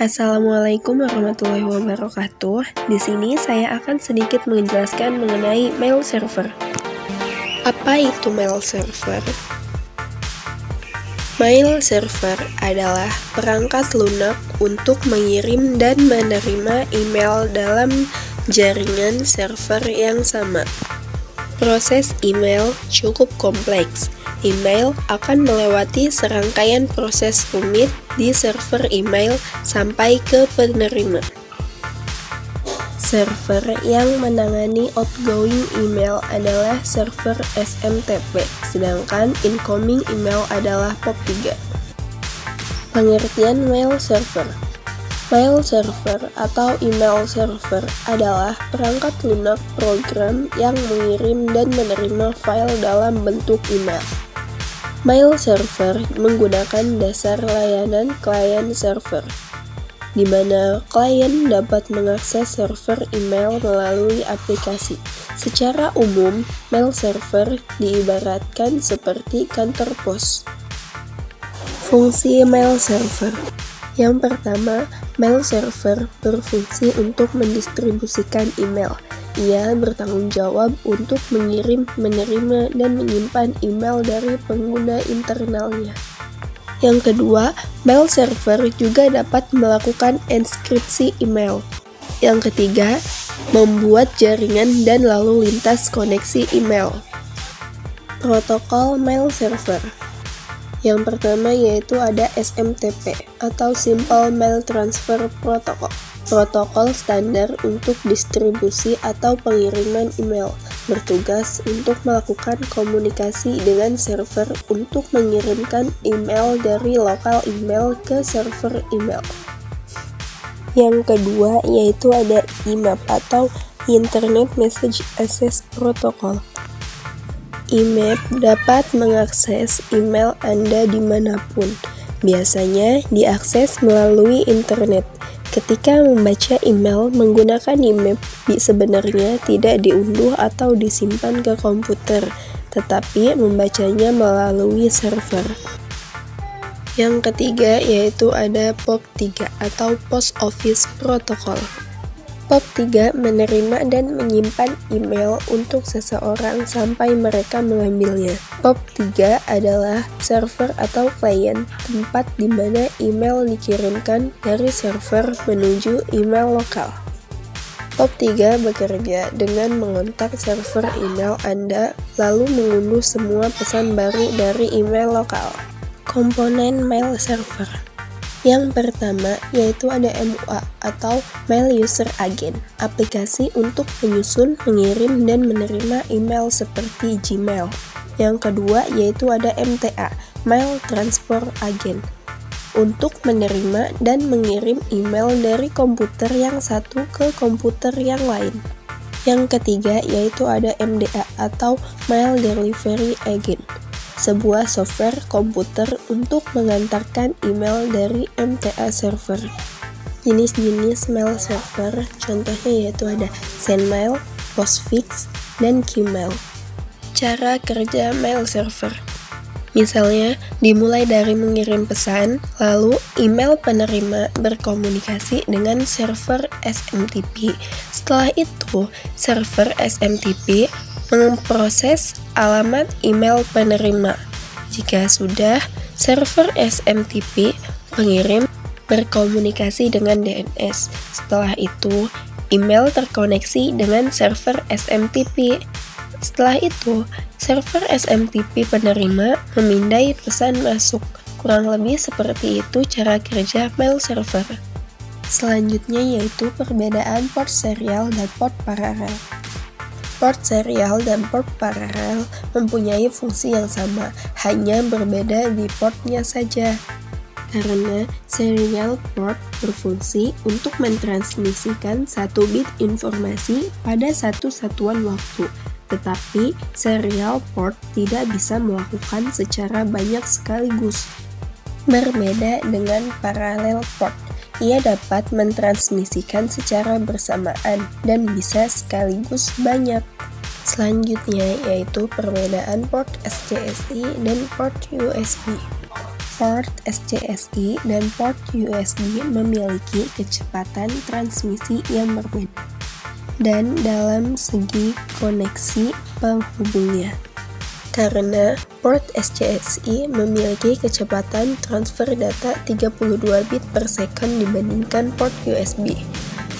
Assalamualaikum warahmatullahi wabarakatuh. Di sini saya akan sedikit menjelaskan mengenai mail server. Apa itu mail server? Mail server adalah perangkat lunak untuk mengirim dan menerima email dalam jaringan server yang sama. Proses email cukup kompleks. Email akan melewati serangkaian proses rumit di server email sampai ke penerima. Server yang menangani outgoing email adalah server SMTP, sedangkan incoming email adalah POP3. Pengertian mail server. Mail server atau email server adalah perangkat lunak program yang mengirim dan menerima file dalam bentuk email. Mail server menggunakan dasar layanan client server, di mana klien dapat mengakses server email melalui aplikasi. Secara umum, mail server diibaratkan seperti kantor pos. Fungsi mail server. Yang pertama, mail server berfungsi untuk mendistribusikan email. Ia bertanggung jawab untuk mengirim, menerima, dan menyimpan email dari pengguna internalnya. Yang kedua, mail server juga dapat melakukan enkripsi email. Yang ketiga, membuat jaringan dan lalu lintas koneksi email. Protokol mail server. Yang pertama yaitu ada SMTP atau Simple Mail Transfer Protocol. Protokol standar untuk distribusi atau pengiriman email, bertugas untuk melakukan komunikasi dengan server untuk mengirimkan email dari lokal email ke server email. Yang kedua yaitu ada IMAP atau Internet Message Access Protocol. IMAP dapat mengakses email Anda dimanapun, biasanya diakses melalui internet. Ketika membaca email menggunakan IMAP, sebenarnya tidak diunduh atau disimpan ke komputer, tetapi membacanya melalui server. Yang ketiga yaitu ada POP3 atau Post Office Protocol. POP3 menerima dan menyimpan email untuk seseorang sampai mereka mengambilnya. POP3 adalah server atau klien, tempat di mana email dikirimkan dari server menuju email lokal. POP3 bekerja dengan mengontak server email Anda, lalu mengunduh semua pesan baru dari email lokal. Komponen mail server. Yang pertama yaitu ada MUA atau Mail User Agent, aplikasi untuk menyusun, mengirim, dan menerima email seperti Gmail. Yang kedua yaitu ada MTA, Mail Transfer Agent, untuk menerima dan mengirim email dari komputer yang satu ke komputer yang lain. Yang ketiga yaitu ada MDA atau Mail Delivery Agent, sebuah software komputer untuk mengantarkan email dari MTA server. Jenis-jenis mail server contohnya yaitu ada SendMail, Postfix, dan Qmail. Cara kerja mail server. Misalnya, dimulai dari mengirim pesan, lalu email penerima berkomunikasi dengan server SMTP. Setelah itu, server SMTP memproses alamat email penerima. Jika sudah, server SMTP pengirim berkomunikasi dengan DNS. Setelah itu, email terkoneksi dengan server SMTP. Setelah itu, server SMTP penerima memindai pesan masuk. Kurang lebih seperti itu cara kerja mail server. Selanjutnya yaitu perbedaan port serial dan port paralel. Port serial dan port paralel mempunyai fungsi yang sama, hanya berbeda di portnya saja. Karena serial port berfungsi untuk mentransmisikan satu bit informasi pada satu satuan waktu, tetapi serial port tidak bisa melakukan secara banyak sekaligus. Berbeda dengan parallel port, ia dapat mentransmisikan secara bersamaan dan bisa sekaligus banyak. Selanjutnya yaitu perbedaan port SCSI dan port USB. Port SCSI dan port USB memiliki kecepatan transmisi yang berbeda, dan dalam segi koneksi penghubungnya. Karena port SCSI memiliki kecepatan transfer data 32 bit per second dibandingkan port USB.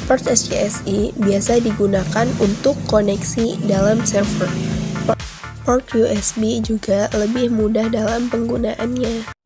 Port SCSI biasa digunakan untuk koneksi dalam server. Port USB juga lebih mudah dalam penggunaannya.